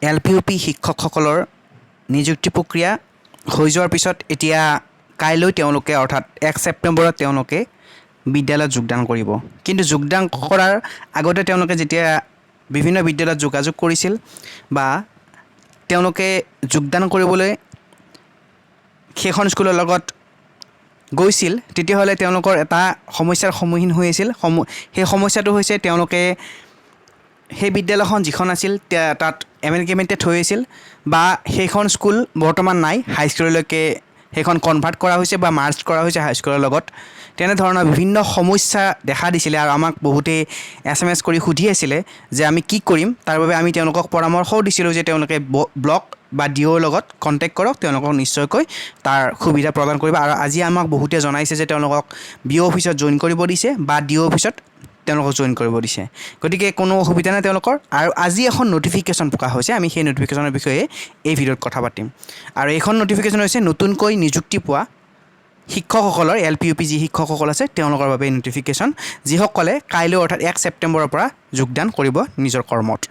LPUP শিক্ষকসকলৰ নিযুক্তি প্ৰক্ৰিয়া হৈ যোৱাৰ পিছত এতিয়া কাইলৈ তেওঁলোকে অৰ্থাৎ 1 ছেপ্টেম্বৰত তেওঁলোকে বিদ্যালয়ত যোগদান কৰিব। কিন্তু যোগদান কৰাৰ আগতে তেওঁলোকে যেতিয়া বিভিন্ন বিদ্যালয়ত যোগাযোগ কৰিছিল বা তেওঁলোকে যোগদান কৰিবলৈ সেইখন স্কুলৰ লগত গৈছিল তেতিয়াহ'লে তেওঁলোকৰ এটা সমস্যাৰ সন্মুখীন হৈ আছিল। সেই সমস্যাটো হৈছে তেওঁলোকে সেই বিদ্যালয়খন যিখন আছিল তাত এমেলগেমেটেড হৈ আছিল বা সেইখন স্কুল বৰ্তমান নাই, হাইস্কুললৈকে সেইখন কনভাৰ্ট কৰা হৈছে বা মাৰ্জ কৰা হৈছে হাইস্কুলৰ লগত। তেনেধৰণৰ বিভিন্ন সমস্যা দেখা দিছিলে আৰু আমাক বহুতে SMS কৰি সুধি আছিলে যে আমি কি কৰিম। তাৰ বাবে আমি তেওঁলোকক পৰামৰ্শও দিছিলোঁ যে তেওঁলোকে ব্লক বা ডিঅ'ৰ লগত কণ্টেক্ট কৰক, তেওঁলোকক নিশ্চয়কৈ তাৰ সুবিধা প্ৰদান কৰিব। আৰু আজি আমাক বহুতে জনাইছে যে তেওঁলোকক BO অফিচত জইন কৰিব দিছে বা DO অফিচত তেওঁলোকক জইন কৰিব দিছে। গতিকে কোনো অসুবিধা নাই তেওঁলোকৰ। আৰু আজি এখন নটিফিকেশ্যন প্ৰকাশ হৈছে, আমি সেই নটিফিকেশ্যনৰ বিষয়ে এই ভিডিঅ'ত কথা পাতিম। আৰু এইখন নটিফিকেশ্যন হৈছে নতুনকৈ নিযুক্তি পোৱা শিক্ষকসকলৰ LPUP যি শিক্ষকসকল আছে তেওঁলোকৰ বাবে নটিফিকেশ্যন, যিসকলে কাইলৈ অৰ্থাৎ 1 ছেপ্টেম্বৰৰ পৰা যোগদান কৰিব নিজৰ কৰ্মত।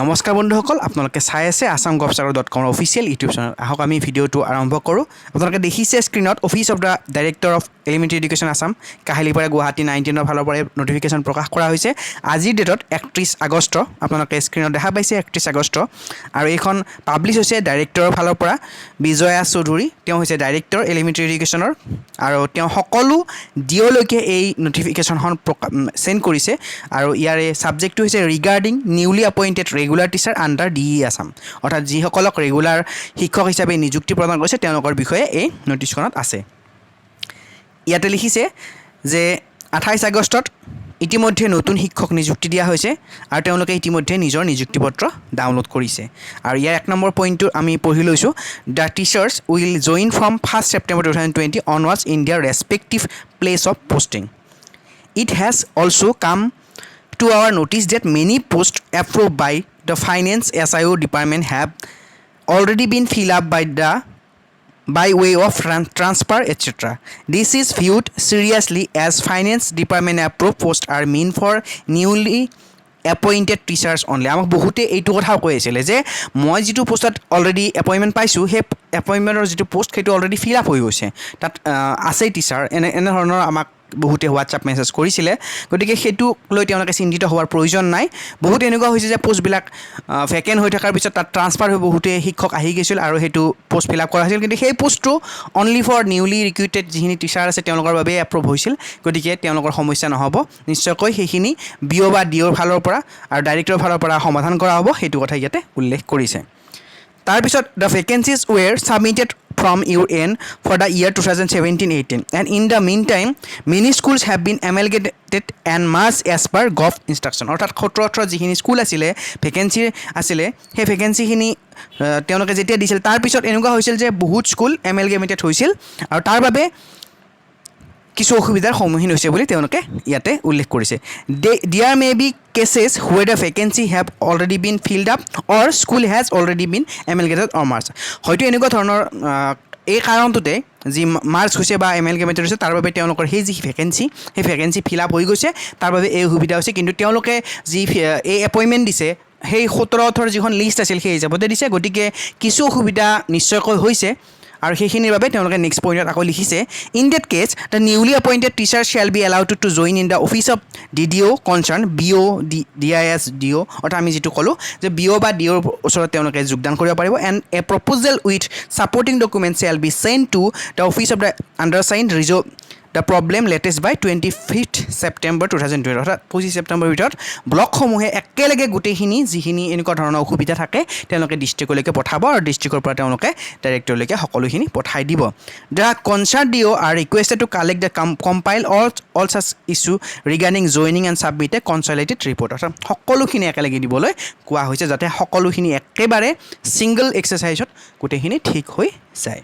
নমস্কাৰ বন্ধুসকল, আপোনালোকে চাই আছে assamgovsarkar.com অফিচিয়েল ইউটিউব চেনেল। আহক আমি ভিডিঅ'টো আৰম্ভ কৰোঁ। আপোনালোকে দেখিছে স্ক্ৰীণত office of the director of elementary education Assam Kahilipara Guwahati 19ৰ ফালৰ পৰা নটিফিকেশ্যন প্ৰকাশ কৰা হৈছে আজিৰ ডেটত 31 আগষ্ট। আপোনালোকে স্ক্ৰীণত দেখা পাইছে 31 আগষ্ট। আৰু এইখন পাব্লিছ হৈছে ডাইৰেক্টৰৰ ফালৰ পৰা বিজয়া চৌধুৰী, তেওঁ হৈছে ডাইৰেক্টৰ এলিমেণ্টাৰী এডুকেশ্যনৰ। আৰু তেওঁ সকলো ডিঅ'লৈকে এই নটিফিকেশ্যনখন চেণ্ড কৰিছে। আৰু ইয়াৰে ছাবজেক্টটো হৈছে regarding newly appointed regular teacher under DE Assam, অৰ্থাৎ যিসকলক ৰেগুলাৰ শিক্ষক হিচাপে নিযুক্তি প্ৰদান কৰিছে তেওঁলোকৰ বিষয়ে এই নটিছখনত আছে। ইয়াতে লিখিছে যে 28 আগষ্টত ইতিমধ্যে নতুন শিক্ষক নিযুক্তি দিয়া হৈছে আৰু তেওঁলোকে ইতিমধ্যে নিজৰ নিযুক্তি পত্ৰ ডাউনলোড কৰিছে। আৰু ইয়াৰ 1 নম্বৰ পইণ্টটো আমি পঢ়ি লৈছোঁ। The teachers will join from 1 September 2020 onwards in their respective place of posting. It has also' come to our notice that many posts approved by the finance SIO department have already been filled up by way of transfer etc. This is viewed seriously as finance department approved posts are meant for newly appointed teachers only. আমাক বহুতে এইটো কথাও কৈ আছিলে যে মই যিটো পোষ্টত অলৰেডি এপইণ্টমেণ্ট পাইছোঁ সেই এপইণ্টমেণ্টৰ যিটো পোষ্ট সেইটো অলৰেডি ফিল আপ হৈ গৈছে, তাত আছেই টিচাৰ, এনেধৰণৰ আমাক বহুতে হোৱাটছআপ মেছেজ কৰিছিলে। গতিকে সেইটোক লৈ তেওঁলোকে চিন্তিত হোৱাৰ প্ৰয়োজন নাই। বহুত এনেকুৱা হৈছে যে পোষ্টবিলাক ভেকেণ্ট হৈ থকাৰ পিছত তাত ট্ৰান্সফাৰ হৈ বহুতে শিক্ষক আহি গৈছিল আৰু সেইটো পোষ্ট ফিল আপ কৰা হৈছিল। কিন্তু সেই পোষ্টটো অনলি ফৰ নিউলি ৰিক্ৰুইটেড যিখিনি টিচাৰ আছে তেওঁলোকৰ বাবে এপ্ৰুভ হৈছিল। গতিকে তেওঁলোকৰ সমস্যা নহ'ব, নিশ্চয়কৈ সেইখিনি BO বা DOৰ ফালৰ পৰা আৰু ডাইৰেক্টৰৰ ফালৰ পৰা সমাধান কৰা হ'ব, সেইটো কথা ইয়াতে উল্লেখ কৰিছে। তাৰপিছত the vacancies were submitted from your end for the year 2017-18 and in the meantime many schools have been amalgamated and merged as per gov instruction। অৰ্থাৎ 17-18 যিখিনি স্কুল আছিলে ভেকেঞ্চি আছিলে সেই ভেকেঞ্চিখিনি তেওঁলোকে যেতিয়া দিছিল তাৰপিছত এনেকুৱা হৈছিল যে বহুত স্কুল এমেলগেমেটেড হৈছিল আৰু তাৰ বাবে কিছু অসুবিধাৰ সন্মুখীন হৈছে বুলি তেওঁলোকে ইয়াতে উল্লেখ কৰিছে। There may be cases where the vacancy have already been filled up or school has already been amalgamated or merged। হয়তো এনেকুৱা ধৰণৰ এই কাৰণটোতে যি মাৰ্জ হৈছে বা এমেলগেমেটেড হৈছে তাৰ বাবে তেওঁলোকৰ সেই যি ভেকেঞ্চি ফিল আপ হৈ গৈছে, তাৰ বাবে এই সুবিধা হৈছে। কিন্তু তেওঁলোকে যি এই এপইণ্টমেণ্ট দিছে সেই 17-18 যিখন লিষ্ট আছিল সেই হিচাপতে দিছে। গতিকে কিছু অসুবিধা নিশ্চয়কৈ হৈছে আৰু সেইখিনিৰ বাবে তেওঁলোকে নেক্সট পইণ্টত আকৌ লিখিছে in that case the newly appointed teacher shall be allowed to join in the office of DDO concerned BO DIS DO, অৰ্থাৎ আমি যিটো ক'লোঁ যে BO বা DOৰ ওচৰত তেওঁলোকে যোগদান কৰিব পাৰিব। And a proposal with supporting document shall be send to the office of the undersigned resolve the problem latest by 25 September 2020। অৰ্থাৎ 25 ছেপ্টেম্বৰৰ ভিতৰত ব্লকসমূহে একেলগে গোটেইখিনি যিখিনি এনেকুৱা ধৰণৰ অসুবিধা থাকে তেওঁলোকে ডিষ্ট্ৰিক্টলৈকে পঠাব আৰু ডিষ্ট্ৰিক্টৰ পৰা তেওঁলোকে ডাইৰেক্টৰলৈকে সকলোখিনি পঠাই দিব। The concerned DO R requested to collect the compile all ছাচ issue regarding joining and submit A consolidated report. অৰ্থাৎ সকলোখিনি একেলগে দিবলৈ কোৱা হৈছে যাতে সকলোখিনি একেবাৰে ছিংগল এক্সাৰচাইজত গোটেইখিনি ঠিক হৈ যায়।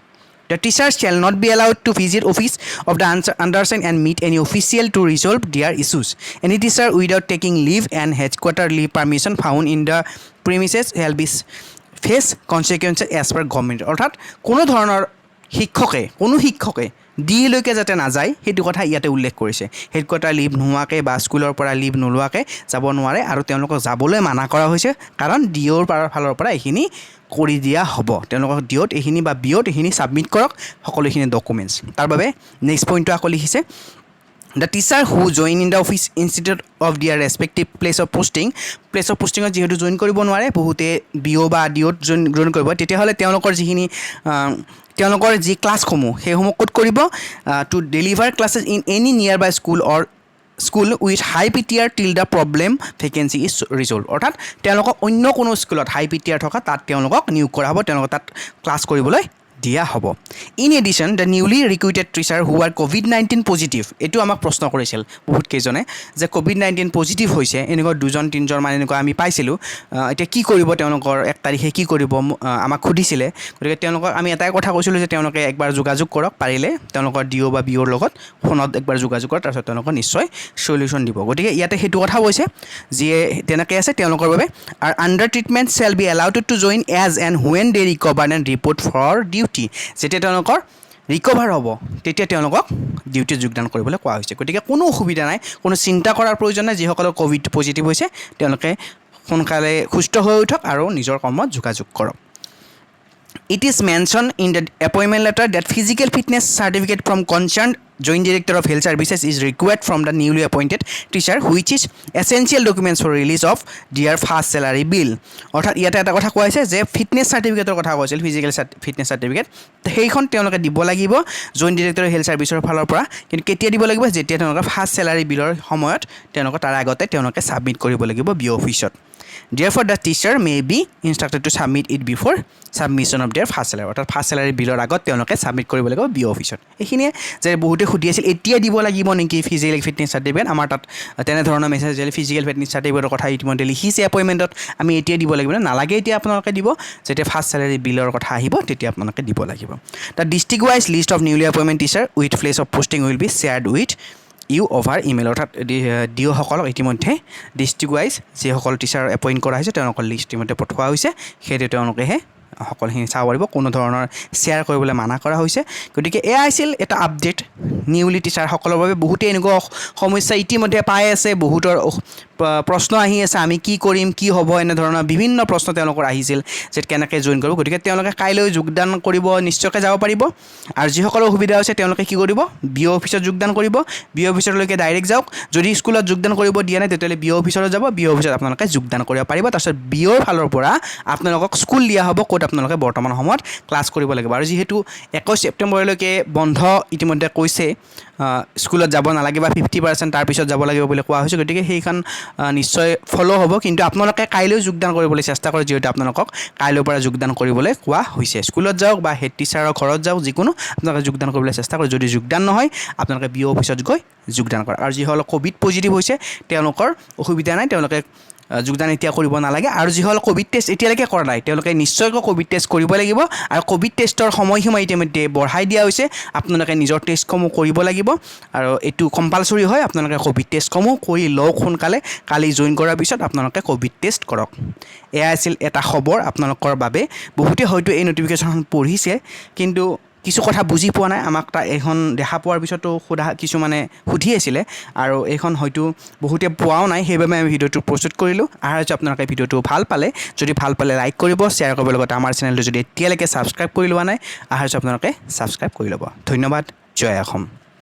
The teachers shall not be allowed to visit office of the undersigned and meet any official to resolve their issues. Any teacher without taking leave and headquarter leave permission found in the premises shall be face consequences as per government। অৰ্থাৎ কোনো শিক্ষকে ডিলৈকে যাতে নাযায় সেইটো কথা ইয়াতে উল্লেখ কৰিছে হেডকোৱাৰ্টাৰ লিভ নোহোৱাকৈ বা স্কুলৰ পৰা লিভ নোলোৱাকৈ যাব নোৱাৰে আৰু তেওঁলোকক যাবলৈ মানা কৰা হৈছে কাৰণ ডিঅ'ৰ ফালৰ পৰা এইখিনি কৰি দিয়া হ'ব তেওঁলোকক ডিঅ'ত এইখিনি বা বিঅ'ত এইখিনি ছাবমিট কৰক সকলোখিনি ডকুমেণ্টছ তাৰ বাবে নেক্সট পইণ্টটো আকৌ লিখিছে The teacher who join in the office instead of their respective place of posting যেহেতু জইন কৰিব নোৱাৰে বহুতে বিঅ' বা ডিঅ'ত জইন কৰিব তেতিয়াহ'লে তেওঁলোকৰ যিখিনি তেওঁলোকৰ যি ক্লাছসমূহ সেইসমূহ ক'ত কৰিব to deliver classes in any nearby school with high PTR till the problem vacancy is resolve অৰ্থাৎ তেওঁলোকক অন্য কোনো স্কুলত হাই পিটিআৰ থকা তাত তেওঁলোকক নিয়োগ কৰা হ'ব তেওঁলোকক তাত ক্লাছ কৰিবলৈ দিয়া হ'ব in addition the newly recruited teacher who are COVID-19 positive এইটো আমাক প্ৰশ্ন কৰিছিল বহুত কেইজনে যে COVID-19 পজিটিভ হৈছে এনেকুৱা 2-3জন মান এনেকুৱা আমি পাইছিলোঁ এতিয়া কি কৰিব তেওঁলোকৰ 1 তাৰিখে কি কৰিব আমাক সুধিছিলে গতিকে তেওঁলোকক আমি এটাই কথা কৈছিলোঁ যে তেওঁলোকে একবাৰ যোগাযোগ কৰক পাৰিলে তেওঁলোকৰ ডিঅ' বা বিঅ'ৰ লগত ফোনত একবাৰ যোগাযোগ কৰক তাৰপিছত তেওঁলোকক নিশ্চয় সলিউশ্যন দিব গতিকে ইয়াতে সেইটো কথা কৈছে যিয়ে তেনেকৈ আছে তেওঁলোকৰ বাবে আৰু under treatment shall be allowed to join as and when they recover and report for duty যেতিয়া তেওঁলোকৰ ৰিকভাৰ হ'ব তেতিয়া তেওঁলোকক ডিউটিত যোগদান কৰিবলৈ কোৱা হৈছে গতিকে কোনো অসুবিধা নাই কোনো চিন্তা কৰাৰ প্ৰয়োজন নাই যিসকলৰ ক'ভিড পজিটিভ হৈছে তেওঁলোকে সোনকালে সুস্থ হৈ উঠক আৰু নিজৰ কৰ্মত যোগাযোগ কৰক It is mentioned in the appointment letter that physical fitness certificate from concerned Joint Director of Health Services is required from the newly appointed teacher, which is essential documents for release of their first salary bill. অৰ্থাৎ ইয়াতে এটা কথা কোৱা হৈছে যে fitness চাৰ্টিফিকেটৰ কথা কৈছিল physical fitness certificate সেইখন তেওঁলোকে দিব লাগিব জইণ্ট ডিৰেক্টৰ হেল্থ ছাৰ্ভিচৰ ফালৰ পৰা কিন্তু কেতিয়া দিব লাগিব যেতিয়া তেওঁলোকৰ ফাৰ্ষ্ট চেলাৰী বিলৰ সময়ত তেওঁলোকৰ তাৰ আগতে তেওঁলোকে ছাবমিট কৰিব লাগিব বিঅ' অফিচত Therefore, the teacher may be instructed to submit it before submission of their first salary. অৰ্থাৎ ফাৰ্ষ্ট চেলাৰী বিলৰ আগত তেওঁলোকে ছাবমিট কৰিব লাগিব বিঅ' অফিচত এইখিনিয়ে যে বহুতে সুধি আছিল এতিয়া দিব লাগিব নেকি ফিজিকেল ফিটনেছ চাৰ্টিফিকেট আমাৰ তাত তেনেধৰণৰ মেছেজ আহিলে ফিজিকেল ফিটনেছ চাৰ্টিফিকেটৰ কথা ইতিমধ্যে লিখিছে এপইণ্টমেণ্টত আমি এতিয়া দিব লাগিব নালাগে এতিয়া আপোনালোকে দিব যেতিয়া ফাৰ্ষ্ট চেলাৰী বিলৰ কথা আহিব তেতিয়া আপোনালোকে দিব লাগিব the district wise list of newly appointment teacher with place of posting will be shared with you over email অৰ্থাৎ ডিঅ'সকলক ইতিমধ্যে ডিষ্ট্ৰিক্ট ৱাইজ যিসকল টিচাৰ এপইণ্ট কৰা হৈছে তেওঁলোকৰ লিষ্ট ইতিমধ্যে পঠোৱা হৈছে সেইটো তেওঁলোকেহে সকলোখিনি চাব পাৰিব কোনো ধৰণৰ শ্বেয়াৰ কৰিবলৈ মানা কৰা হৈছে গতিকে এয়া আছিল এটা আপডেট নিউলি টিচাৰসকলৰ বাবে বহুতেই এনেকুৱা সমস্যা ইতিমধ্যে পাই আছে বহুতৰ প্ৰশ্ন আহি আছে আমি কি কৰিম কি হ'ব এনেধৰণৰ বিভিন্ন প্ৰশ্ন তেওঁলোকৰ আহিছিল যে কেনেকৈ জইন কৰিব গতিকে তেওঁলোকে কাইলৈ যোগদান কৰিব নিশ্চয়কৈ যাব পাৰিব আৰু যিসকলৰ অসুবিধা হৈছে তেওঁলোকে কি কৰিব বিঅ' অফিচত যোগদান কৰিব বিঅ' অফিচলৈকে ডাইৰেক্ট যাওক যদি স্কুলত যোগদান কৰিব দিয়া নাই তেতিয়াহ'লে বিঅ' অফিচলৈ যাব বিঅ' অফিচত আপোনালোকে যোগদান কৰিব পাৰিব তাৰপিছত বিঅ'ৰ ফালৰ পৰা আপোনালোকক স্কুল দিয়া হ'ব ক'ত আপোনালোকে বৰ্তমান সময়ত ক্লাছ কৰিব লাগিব আৰু যিহেতু 21 ছেপ্টেম্বৰলৈকে বন্ধ ইতিমধ্যে কৈছে স্কুলত যাব নালাগে বা 50% তাৰপিছত যাব লাগিব বুলি কোৱা হৈছে গতিকে সেইখন নিশ্চয় ফ'ল' হ'ব কিন্তু আপোনালোকে কাইলৈ যোগদান কৰিবলৈ চেষ্টা কৰে যিহেতু আপোনালোকক কাইলৈৰ পৰা যোগদান কৰিবলৈ কোৱা হৈছে স্কুলত যাওক বা হেড টিচাৰৰ ঘৰত যাওক যিকোনো আপোনালোকে যোগদান কৰিবলৈ চেষ্টা কৰে যদি যোগদান নহয় আপোনালোকে বিঅ' অফিচত গৈ যোগদান কৰে আৰু যিসকল ক'ভিড পজিটিভ হৈছে তেওঁলোকৰ অসুবিধা নাই তেওঁলোকে যোগদান এতিয়া কৰিব নালাগে আৰু যিসকল ক'ভিড টেষ্ট এতিয়ালৈকে কৰা নাই তেওঁলোকে নিশ্চয়কৈ ক'ভিড টেষ্ট কৰিব লাগিব আৰু ক'ভিড টেষ্টৰ সময়সীমা ইতিমধ্যে বঢ়াই দিয়া হৈছে আপোনালোকে নিজৰ টেষ্টসমূহ কৰিব লাগিব আৰু এইটো কম্পালচৰি হয় আপোনালোকে ক'ভিড টেষ্টসমূহ কৰি লওক সোনকালে কালি জইন কৰাৰ পিছত আপোনালোকে ক'ভিড টেষ্ট কৰক এয়া আছিল এটা খবৰ আপোনালোকৰ বাবে বহুতে হয়তো এই নটিফিকেশ্যনখন পঢ়িছে কিন্তু কিছু কথা বুজি পোৱা নাই আমাক এইখন দেখা পোৱাৰ পিছতো কিছুমানে সুধি আছিলে আৰু এইখন হয়তো বহুতে পোৱাও নাই সেইবাবে আমি ভিডিঅ'টো প্ৰস্তুত কৰিলোঁ আৰু আপোনালোকে ভিডিঅ'টো ভাল পালে যদি ভাল পালে লাইক কৰিব শ্বেয়াৰ কৰিব লগতে আমাৰ চেনেলটো যদি এতিয়ালৈকে ছাবস্ক্ৰাইব কৰি লোৱা নাই আপোনালোকে ছাবস্ক্ৰাইব কৰি ল'ব ধন্যবাদ জয় অসম